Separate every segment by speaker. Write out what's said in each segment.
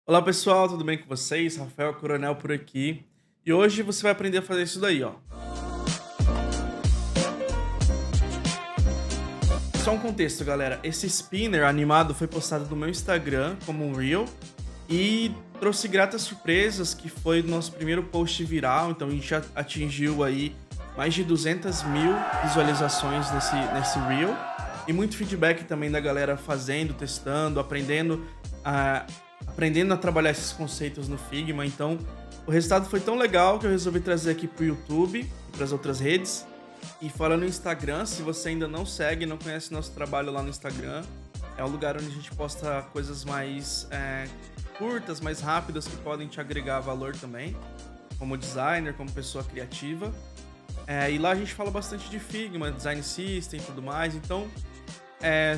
Speaker 1: Olá pessoal, tudo bem com vocês? Rafael Coronel por aqui. E hoje você vai aprender a fazer isso daí, ó. Só um contexto, galera. Esse spinner animado foi postado no meu Instagram como um reel e trouxe gratas surpresas, que foi o nosso primeiro post viral. Então a gente já atingiu aí mais de 200 mil visualizações nesse reel e muito feedback também da galera fazendo, testando, aprendendo a trabalhar esses conceitos no Figma. Então, o resultado foi tão legal que eu resolvi trazer aqui para o YouTube e para as outras redes. E falando no Instagram, se você ainda não segue, não conhece nosso trabalho lá no Instagram, é um lugar onde a gente posta coisas mais curtas, mais rápidas, que podem te agregar valor também, como designer, como pessoa criativa. E lá a gente fala bastante de Figma, Design System e tudo mais. Então,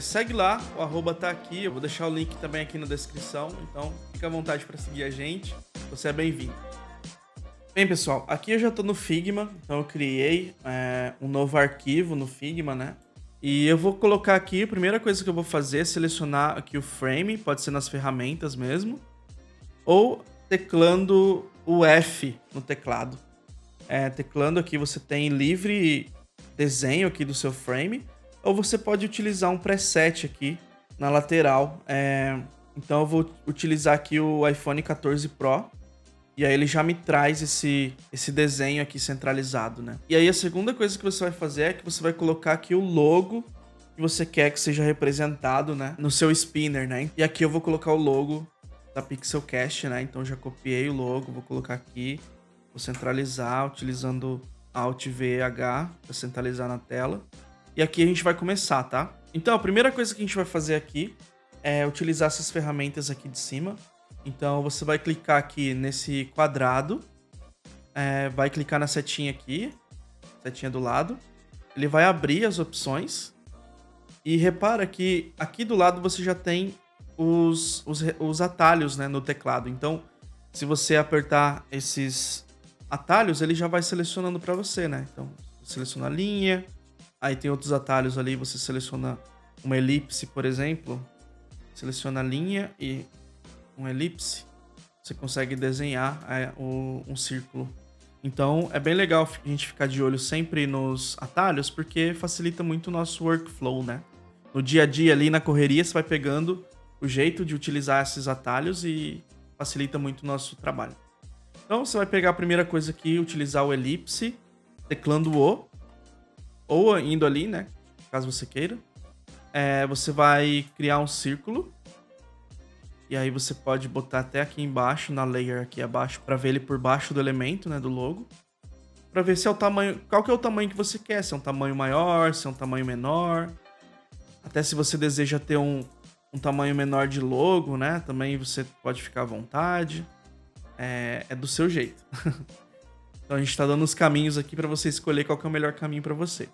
Speaker 1: segue lá, o arroba tá aqui, eu vou deixar o link também aqui na descrição, então fica à vontade para seguir a gente, você é bem-vindo. Bem, pessoal, aqui eu já tô no Figma, então eu criei um novo arquivo no Figma, né? E eu vou colocar aqui, a primeira coisa que eu vou fazer é selecionar aqui o frame, pode ser nas ferramentas mesmo, ou teclando o F no teclado. Teclando aqui você tem livre desenho aqui do seu frame, ou você pode utilizar um preset aqui na lateral. Então eu vou utilizar aqui o iPhone 14 Pro, e aí ele já me traz esse desenho aqui centralizado, né? E aí a segunda coisa que você vai fazer é que você vai colocar aqui o logo que você quer que seja representado, né, no seu spinner, né? E aqui eu vou colocar o logo da Pixelcast, né? Então eu já copiei o logo, vou colocar aqui, vou centralizar utilizando Alt V H para centralizar na tela. E aqui a gente vai começar, tá? Então a primeira coisa que a gente vai fazer aqui é utilizar essas ferramentas aqui de cima. Então você vai clicar aqui nesse quadrado, vai clicar na setinha aqui, setinha do lado. Ele vai abrir as opções e repara que aqui do lado você já tem os atalhos, né, no teclado. Então se você apertar esses atalhos, ele já vai selecionando para você, né? Então seleciona a linha, aí tem outros atalhos ali, você seleciona uma elipse, por exemplo, seleciona a linha e uma elipse, você consegue desenhar um círculo. Então é bem legal a gente ficar de olho sempre nos atalhos, porque facilita muito o nosso workflow, né? No dia a dia ali, na correria, você vai pegando o jeito de utilizar esses atalhos e facilita muito o nosso trabalho. Então você vai pegar a primeira coisa aqui, utilizar o elipse, teclando O, ou indo ali, né? Caso você queira. Você vai criar um círculo. E aí você pode botar até aqui embaixo, na layer aqui abaixo, para ver ele por baixo do elemento, né, do logo. Para ver se é o tamanho, qual que é o tamanho que você quer, se é um tamanho maior, se é um tamanho menor. Até se você deseja ter um tamanho menor de logo, né, também você pode ficar à vontade. É do seu jeito. Então a gente tá dando os caminhos aqui para você escolher qual que é o melhor caminho para você.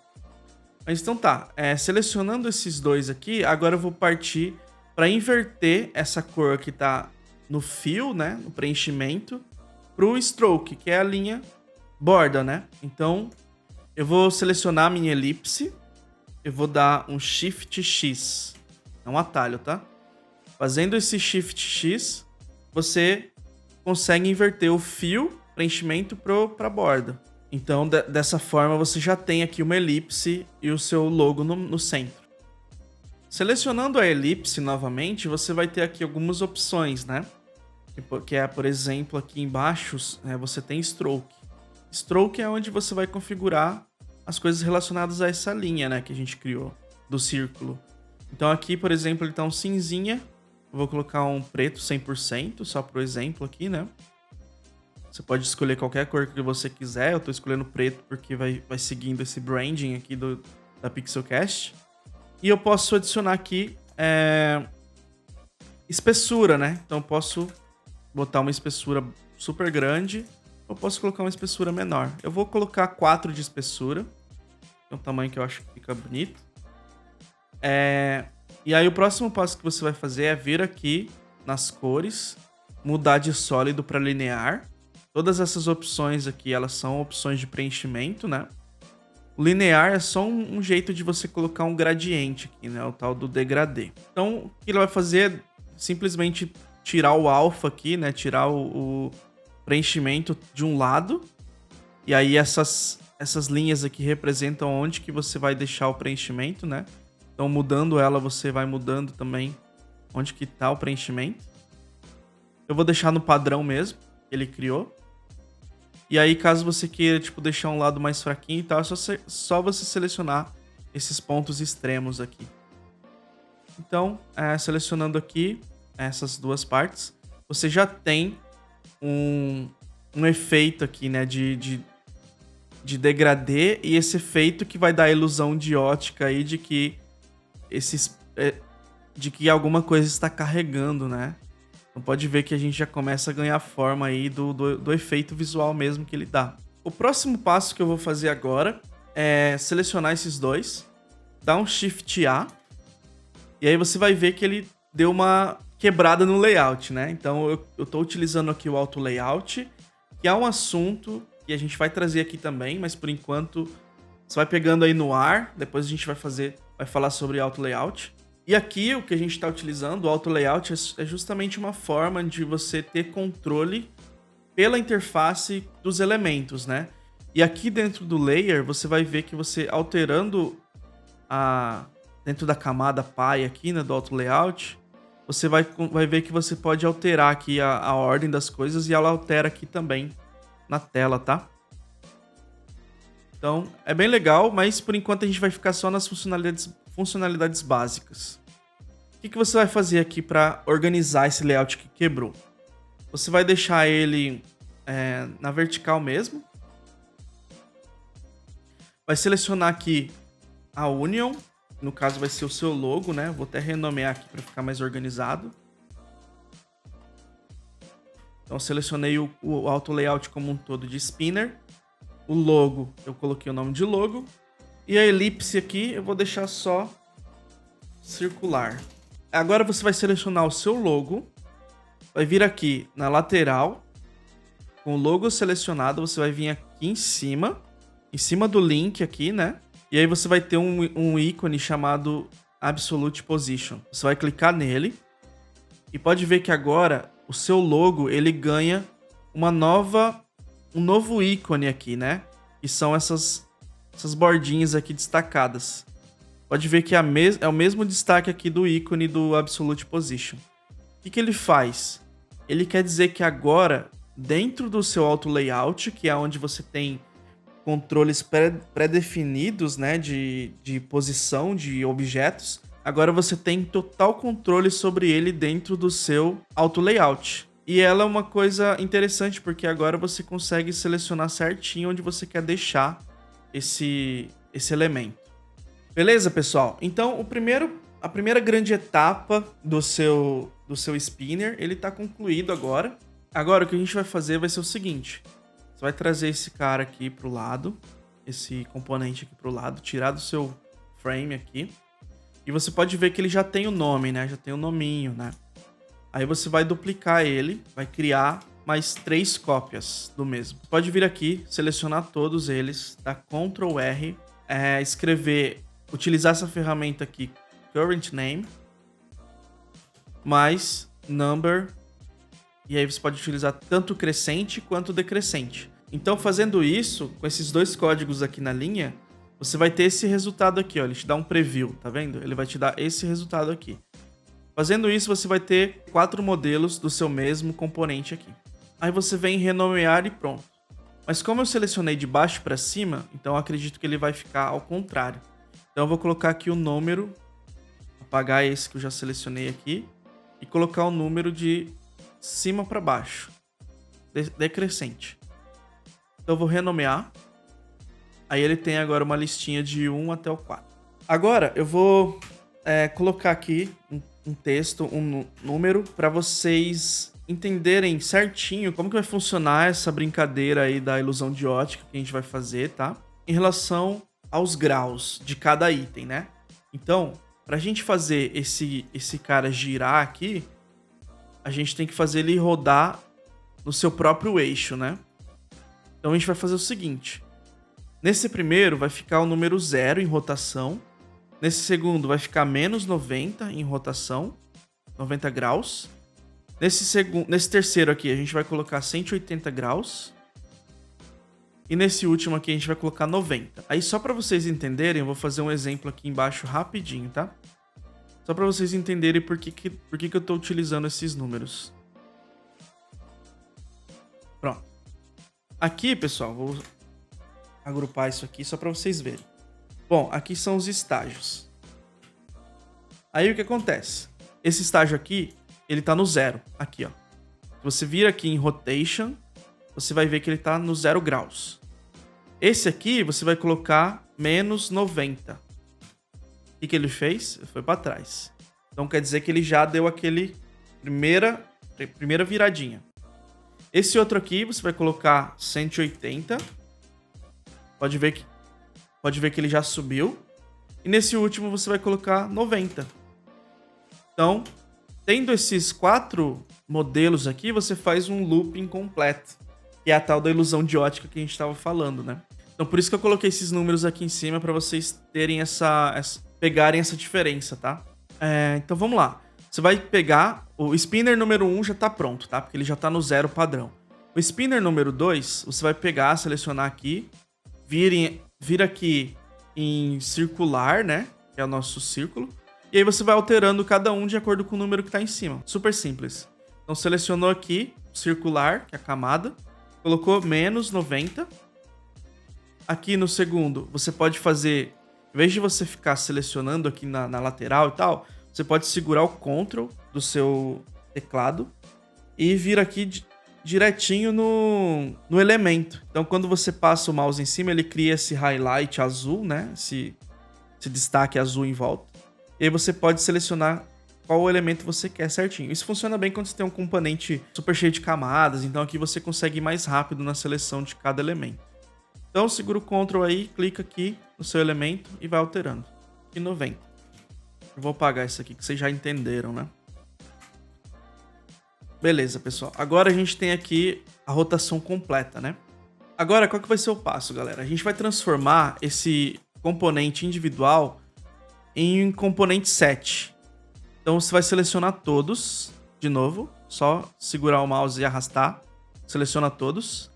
Speaker 1: Mas então tá, selecionando esses dois aqui, agora eu vou partir para inverter essa cor que tá no fio, né, no preenchimento, pro stroke, que é a linha borda, né? Então, eu vou selecionar a minha elipse, eu vou dar um Shift X, é um atalho, tá? Fazendo esse Shift X, você consegue inverter o fio, preenchimento pra borda. Então, dessa forma, você já tem aqui uma elipse e o seu logo no centro. Selecionando a elipse novamente, você vai ter aqui algumas opções, né? Que é, por exemplo, aqui embaixo, você tem Stroke. Stroke é onde você vai configurar as coisas relacionadas a essa linha, né, que a gente criou, do círculo. Então aqui, por exemplo, ele tá um cinzinha. Eu vou colocar um preto 100%, só pro exemplo aqui, né? Você pode escolher qualquer cor que você quiser. Eu tô escolhendo preto porque vai seguindo esse branding aqui da Pixelcast. E eu posso adicionar aqui espessura, né? Então eu posso botar uma espessura super grande, ou posso colocar uma espessura menor. Eu vou colocar 4 de espessura, é um tamanho que eu acho que fica bonito. E aí o próximo passo que você vai fazer é vir aqui nas cores, mudar de sólido para linear. Todas essas opções aqui, elas são opções de preenchimento, né? O linear é só um jeito de você colocar um gradiente aqui, né? O tal do degradê. Então, o que ele vai fazer é simplesmente tirar o alfa aqui, né? Tirar o preenchimento de um lado. E aí essas linhas aqui representam onde que você vai deixar o preenchimento, né? Então mudando ela, você vai mudando também onde que tá o preenchimento. Eu vou deixar no padrão mesmo, que ele criou. E aí caso você queira, tipo, deixar um lado mais fraquinho e tal, é só você selecionar esses pontos extremos aqui. Então, selecionando aqui essas duas partes, você já tem um efeito aqui, né, de degradê, e esse efeito que vai dar a ilusão de ótica aí de que alguma coisa está carregando, né? Então pode ver que a gente já começa a ganhar forma aí do efeito visual mesmo que ele dá. O próximo passo que eu vou fazer agora é selecionar esses dois, dar um Shift A, e aí você vai ver que ele deu uma quebrada no layout, né? Então eu tô utilizando aqui o Auto Layout, que é um assunto que a gente vai trazer aqui também, mas por enquanto você vai pegando aí no ar, depois a gente vai falar sobre Auto Layout. E aqui o que a gente está utilizando, o Auto Layout, é justamente uma forma de você ter controle pela interface dos elementos, né? E aqui dentro do layer, você vai ver que você alterando dentro da camada Pi aqui, né, do Auto Layout, você vai ver que você pode alterar aqui a ordem das coisas e ela altera aqui também na tela, tá? Então, é bem legal, mas por enquanto a gente vai ficar só nas funcionalidades básicas. O que você vai fazer aqui para organizar esse layout que quebrou? Você vai deixar ele na vertical mesmo. Vai selecionar aqui a Union, no caso vai ser o seu logo, né? Vou até renomear aqui para ficar mais organizado. Então selecionei o Auto Layout como um todo de Spinner. O logo, eu coloquei o nome de logo. E a elipse aqui eu vou deixar só circular. Agora você vai selecionar o seu logo. Vai vir aqui na lateral. Com o logo selecionado, você vai vir aqui em cima do link aqui, né? E aí você vai ter um ícone chamado Absolute Position. Você vai clicar nele. E pode ver que agora o seu logo, ele ganha um novo ícone aqui, né? Que são essas bordinhas aqui destacadas. Pode ver que é o mesmo destaque aqui do ícone do Absolute Position. O que ele faz? Ele quer dizer que agora, dentro do seu Auto Layout, que é onde você tem controles pré-definidos, né, de posição de objetos, agora você tem total controle sobre ele dentro do seu Auto Layout. E ela é uma coisa interessante, porque agora você consegue selecionar certinho onde você quer deixar esse elemento. Beleza, pessoal? Então, a primeira grande etapa do seu spinner, ele está concluído agora. Agora, o que a gente vai fazer vai ser o seguinte. Você vai trazer esse cara aqui para o lado, esse componente aqui para o lado, tirar do seu frame aqui. E você pode ver que ele já tem o nome, né? Já tem o nominho, né? Aí você vai duplicar ele, vai criar mais 3 cópias do mesmo. Você pode vir aqui, selecionar todos eles, dar Ctrl R, utilizar essa ferramenta aqui, Current Name, mais Number, e aí você pode utilizar tanto crescente quanto decrescente. Então, fazendo isso, com esses dois códigos aqui na linha, você vai ter esse resultado aqui, ó. Ele te dá um preview, tá vendo? Ele vai te dar esse resultado aqui. Fazendo isso, você vai ter 4 modelos do seu mesmo componente aqui. Aí você vem renomear e pronto. Mas como eu selecionei de baixo para cima, então eu acredito que ele vai ficar ao contrário. Então eu vou colocar aqui o número, apagar esse que eu já selecionei aqui, e colocar o número de cima para baixo, decrescente. Então eu vou renomear. Aí ele tem agora uma listinha de 1 até o 4. Agora eu vou colocar aqui um texto, um número, para vocês entenderem certinho como que vai funcionar essa brincadeira aí da ilusão de ótica que a gente vai fazer, tá? Em relação aos graus de cada item, né? Então, pra gente fazer esse cara girar aqui, a gente tem que fazer ele rodar no seu próprio eixo, né? Então a gente vai fazer o seguinte. Nesse primeiro vai ficar o número 0 em rotação. Nesse segundo vai ficar menos 90 em rotação, 90 graus. Nesse terceiro aqui, a gente vai colocar 180 graus. E nesse último aqui, a gente vai colocar 90. Aí, só para vocês entenderem, eu vou fazer um exemplo aqui embaixo rapidinho, tá? Só para vocês entenderem por que eu tô utilizando esses números. Pronto. Aqui, pessoal, vou agrupar isso aqui só para vocês verem. Bom, aqui são os estágios. Aí, o que acontece? Esse estágio aqui, ele tá no 0. Aqui, ó. Se você vir aqui em Rotation, você vai ver que ele tá no 0 graus. Esse aqui, você vai colocar menos 90. O que ele fez? Foi para trás. Então, quer dizer que ele já deu aquele primeira viradinha. Esse outro aqui, você vai colocar 180. Pode ver que ele já subiu. E nesse último, você vai colocar 90. Então, tendo esses 4 modelos aqui, você faz um looping completo, que é a tal da ilusão de ótica que a gente estava falando, né? Então, por isso que eu coloquei esses números aqui em cima, para vocês terem pegarem essa diferença, tá? Então, vamos lá. Você vai pegar... O spinner número 1 já tá pronto, tá? Porque ele já tá no 0 padrão. O spinner número 2, você vai pegar, selecionar aqui, vir aqui em circular, né? Que é o nosso círculo. E aí você vai alterando cada um de acordo com o número que tá em cima. Super simples. Então, selecionou aqui, circular, que é a camada. Colocou menos 90. Aqui no segundo, você pode fazer... Em vez de você ficar selecionando aqui na lateral e tal, você pode segurar o Ctrl do seu teclado e vir aqui direitinho no elemento. Então, quando você passa o mouse em cima, ele cria esse highlight azul, né? Esse destaque azul em volta. E aí você pode selecionar qual elemento você quer certinho. Isso funciona bem quando você tem um componente super cheio de camadas, então aqui você consegue ir mais rápido na seleção de cada elemento. Então segura o Ctrl aí, clica aqui no seu elemento e vai alterando. E 90. Eu vou apagar isso aqui que vocês já entenderam, né? Beleza, pessoal. Agora a gente tem aqui a rotação completa, né? Agora, qual que vai ser o passo, galera? A gente vai transformar esse componente individual em componente set. Então você vai selecionar todos de novo, só segurar o mouse e arrastar, seleciona todos.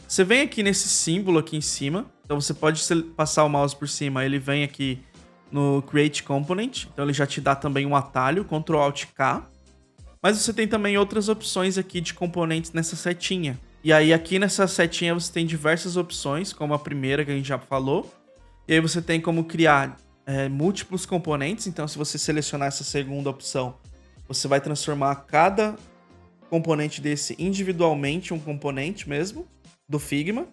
Speaker 1: Você vem aqui nesse símbolo aqui em cima, então você pode passar o mouse por cima, ele vem aqui no Create Component, então ele já te dá também um atalho, Ctrl Alt K. Mas você tem também outras opções aqui de componentes nessa setinha. E aí aqui nessa setinha você tem diversas opções, como a primeira que a gente já falou. E aí você tem como criar múltiplos componentes, então se você selecionar essa segunda opção, você vai transformar cada componente desse individualmente, um componente mesmo, do Figma.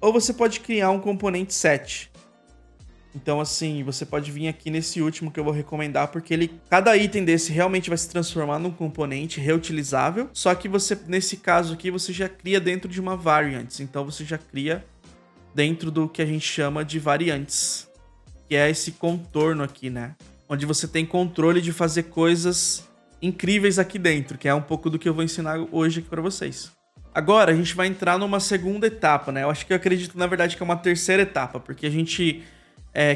Speaker 1: Ou você pode criar um componente set. Então assim, você pode vir aqui nesse último que eu vou recomendar, porque cada item desse realmente vai se transformar num componente reutilizável, só que você, nesse caso aqui, você já cria dentro de uma variant, então você já cria dentro do que a gente chama de variantes, que é esse contorno aqui, né? Onde você tem controle de fazer coisas incríveis aqui dentro, que é um pouco do que eu vou ensinar hoje aqui para vocês. Agora a gente vai entrar numa segunda etapa, né? Eu acredito, na verdade, que é uma terceira etapa, porque a gente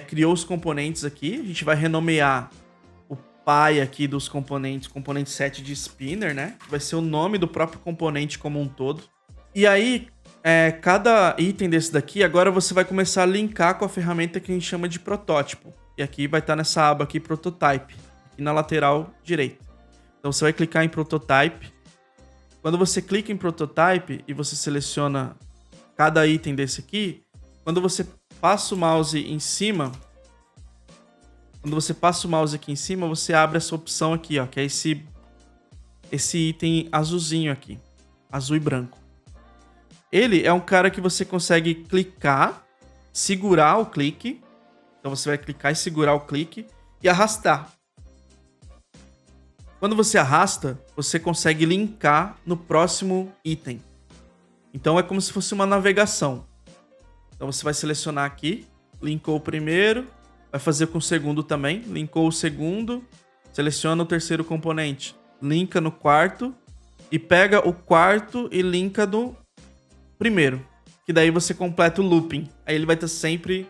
Speaker 1: criou os componentes aqui, a gente vai renomear o pai aqui dos componente set de spinner, né? Que vai ser o nome do próprio componente como um todo. E aí, cada item desse daqui, agora você vai começar a linkar com a ferramenta que a gente chama de protótipo. E aqui vai estar nessa aba aqui, Prototype, aqui na lateral direita. Então você vai clicar em Prototype. Quando você clica em Prototype e você seleciona cada item desse aqui, quando você passa o mouse em cima, aqui em cima, você abre essa opção aqui, ó, que é esse item azulzinho aqui, azul e branco. Ele é um cara que você consegue clicar, segurar o clique, então você vai clicar e segurar o clique e arrastar. Quando você arrasta, você consegue linkar no próximo item. Então é como se fosse uma navegação. Então você vai selecionar aqui, linkou o primeiro, vai fazer com o segundo também, linkou o segundo, seleciona o terceiro componente, linka no quarto e pega o quarto e linka no primeiro, que daí você completa o looping. Aí ele vai estar sempre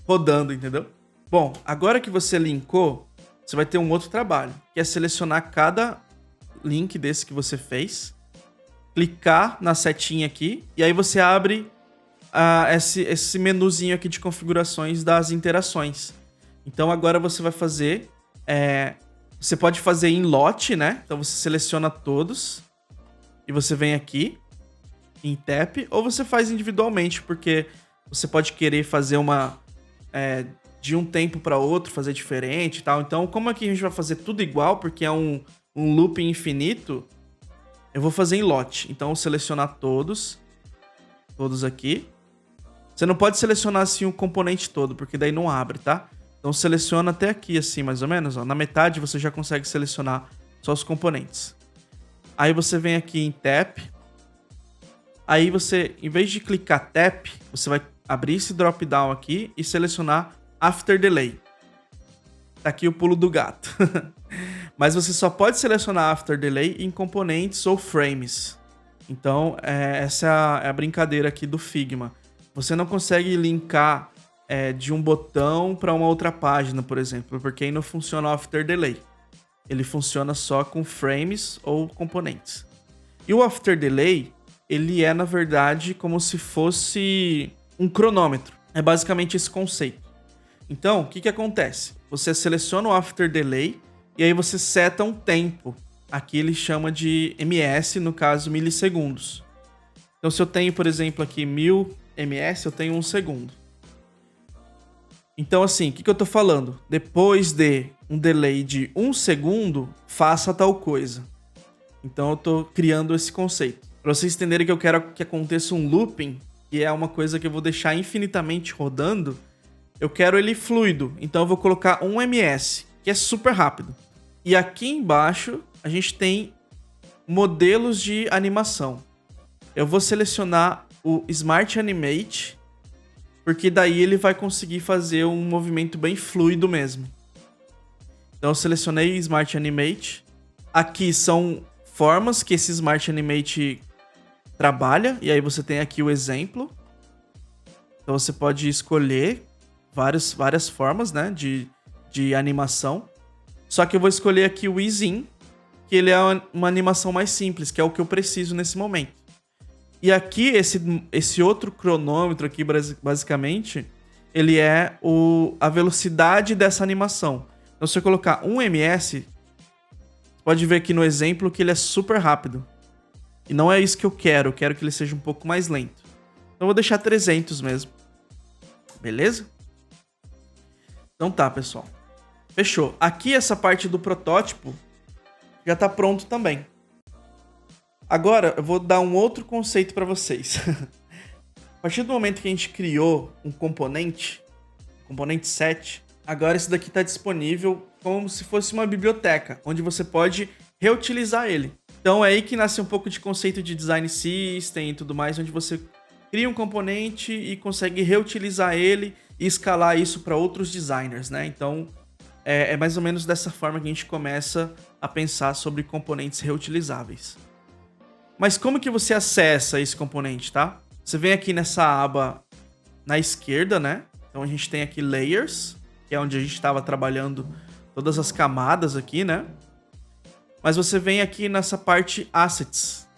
Speaker 1: rodando, entendeu? Bom, agora que você linkou, você vai ter um outro trabalho, que é selecionar cada link desse que você fez, clicar na setinha aqui, e aí você abre esse menuzinho aqui de configurações das interações. Então agora você vai fazer... você pode fazer em lote, né? Então você seleciona todos e você vem aqui em tap, ou você faz individualmente, porque você pode querer fazer uma... de um tempo para outro, fazer diferente e tal. Então, como aqui a gente vai fazer tudo igual, porque é um loop infinito, eu vou fazer em lote. Então, selecionar todos aqui. Você não pode selecionar assim o componente todo, porque daí não abre, tá? Então, seleciona até aqui, assim, mais ou menos. Ó. Na metade, você já consegue selecionar só os componentes. Aí você vem aqui em tap. Aí você, em vez de clicar tap, você vai abrir esse drop-down aqui e selecionar After Delay. Tá aqui o pulo do gato. Mas você só pode selecionar After Delay em componentes ou frames. Então, essa é a brincadeira aqui do Figma. Você não consegue linkar de um botão para uma outra página, por exemplo, porque aí não funciona o After Delay. Ele funciona só com frames ou componentes. E o After Delay, ele é, na verdade, como se fosse um cronômetro. É basicamente esse conceito. Então, o que acontece? Você seleciona o After Delay e aí você seta um tempo. Aqui ele chama de ms, no caso, milissegundos. Então, se eu tenho, por exemplo, aqui 1000 ms, eu tenho 1 segundo. Então, assim, o que eu tô falando? Depois de um delay de 1 segundo, faça tal coisa. Então, eu tô criando esse conceito. Para vocês entenderem que eu quero que aconteça um looping, que é uma coisa que eu vou deixar infinitamente rodando, eu quero ele fluido. Então, eu vou colocar 1 ms, que é super rápido. E aqui embaixo, a gente tem modelos de animação. Eu vou selecionar o Smart Animate, porque daí ele vai conseguir fazer um movimento bem fluido mesmo. Então eu selecionei Smart Animate. Aqui são formas que esse Smart Animate trabalha, e aí você tem aqui o exemplo. Então você pode escolher várias formas, né, de animação. Só que eu vou escolher aqui o Ease In, que ele é uma animação mais simples, que é o que eu preciso nesse momento. E aqui, esse outro cronômetro aqui, basicamente, ele é a velocidade dessa animação. Então, se eu colocar 1 ms, você pode ver aqui no exemplo que ele é super rápido. E não é isso que eu quero que ele seja um pouco mais lento. Então, eu vou deixar 300 mesmo. Beleza? Então tá, pessoal. Fechou. Aqui, essa parte do protótipo já tá pronto também. Agora, eu vou dar um outro conceito para vocês. A partir do momento que a gente criou um componente set, agora esse daqui está disponível como se fosse uma biblioteca, onde você pode reutilizar ele. Então é aí que nasce um pouco de conceito de design system e tudo mais, onde você cria um componente e consegue reutilizar ele e escalar isso para outros designers, né? Então é mais ou menos dessa forma que a gente começa a pensar sobre componentes reutilizáveis. Mas como que você acessa esse componente, tá? Você vem aqui nessa aba na esquerda, né? Então a gente tem aqui Layers, que é onde a gente estava trabalhando todas as camadas aqui, né? Mas você vem aqui nessa parte Assets.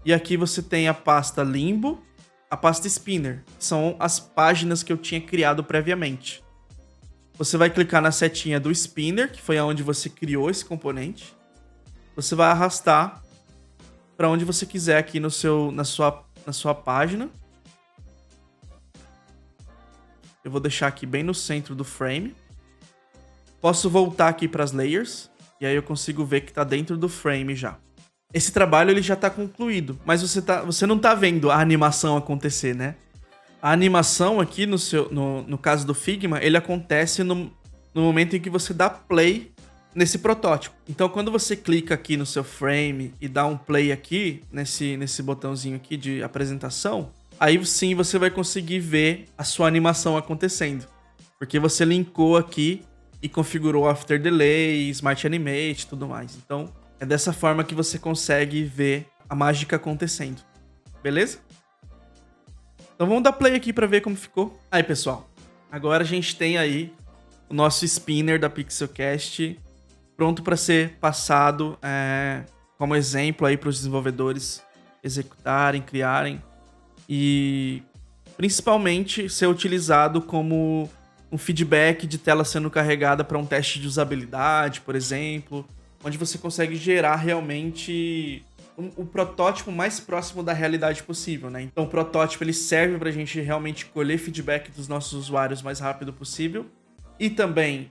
Speaker 1: E aqui você tem a pasta Limbo, a pasta Spinner, que são as páginas que eu tinha criado previamente. Você vai clicar na setinha do Spinner, que foi onde você criou esse componente. Você vai arrastar para onde você quiser aqui na sua página. Eu vou deixar aqui bem no centro do frame. Posso voltar aqui para as layers e aí eu consigo ver que está dentro do frame já. Esse trabalho ele já está concluído, mas você não está vendo a animação acontecer, né? A animação aqui no caso do Figma, ele acontece no momento em que você dá play nesse protótipo. Então, quando você clica aqui no seu frame e dá um play aqui, nesse botãozinho aqui de apresentação, aí sim você vai conseguir ver a sua animação acontecendo. Porque você linkou aqui e configurou After Delay, Smart Animate e tudo mais. Então, é dessa forma que você consegue ver a mágica acontecendo. Beleza? Então, vamos dar play aqui para ver como ficou. Aí, pessoal, agora a gente tem aí o nosso spinner da Pixelcast pronto para ser passado como exemplo aí para os desenvolvedores executarem, criarem e principalmente ser utilizado como um feedback de tela sendo carregada para um teste de usabilidade, por exemplo, onde você consegue gerar realmente o protótipo mais próximo da realidade possível, né? Então o protótipo ele serve para a gente realmente colher feedback dos nossos usuários o mais rápido possível e também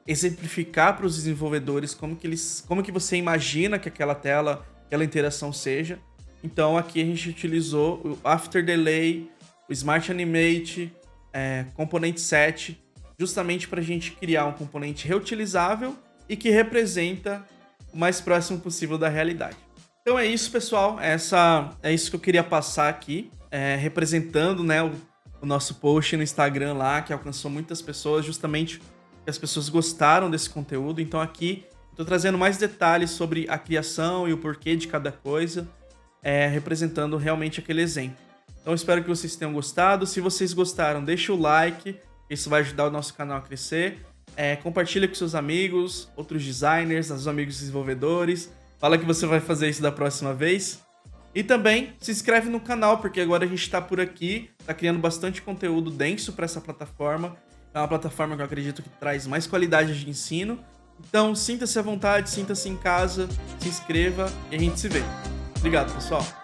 Speaker 1: exemplificar para os desenvolvedores como que você imagina que aquela tela, aquela interação seja. Então aqui a gente utilizou o After Delay, o Smart Animate, Component Set, justamente para a gente criar um componente reutilizável e que representa o mais próximo possível da realidade. Então é isso, pessoal. É isso que eu queria passar aqui, representando, né, o nosso post no Instagram lá, que alcançou muitas pessoas, justamente porque as pessoas gostaram desse conteúdo. Então aqui estou trazendo mais detalhes sobre a criação e o porquê de cada coisa, representando realmente aquele exemplo. Então espero que vocês tenham gostado. Se vocês gostaram, deixa o like, isso vai ajudar o nosso canal a crescer. Compartilha com seus amigos, outros designers, os amigos desenvolvedores. Fala que você vai fazer isso da próxima vez. E também se inscreve no canal, porque agora a gente está por aqui, está criando bastante conteúdo denso para essa plataforma. É uma plataforma que eu acredito que traz mais qualidade de ensino. Então sinta-se à vontade, sinta-se em casa, se inscreva e a gente se vê. Obrigado, pessoal.